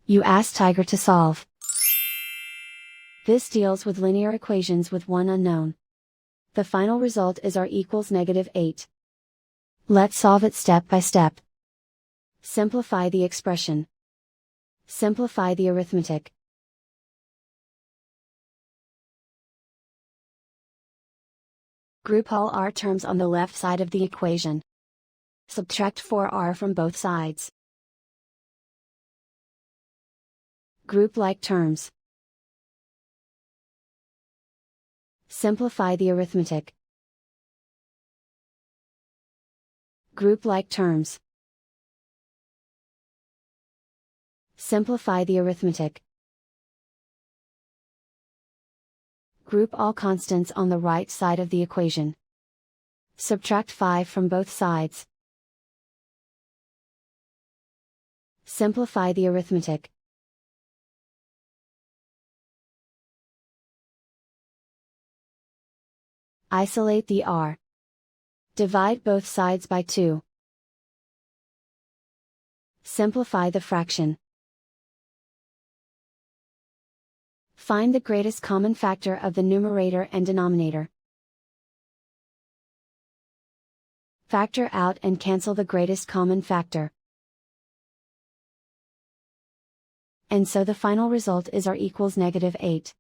You ask Tiger to solve. This deals with linear equations with one unknown. The final result is r equals -8. Let's solve it step by step. Simplify the expression. Simplify the arithmetic. Group all r terms on the left side of the equation. Subtract 4r from both sides. Group like terms. Simplify the arithmetic. Group like terms. Simplify the arithmetic. Group all constants on the right side of the equation. Subtract 5 from both sides. Simplify the arithmetic. Isolate the r. Divide both sides by 2. Simplify the fraction. Find the greatest common factor of the numerator and denominator. Factor out and cancel the greatest common factor. And so the final result is r equals -8.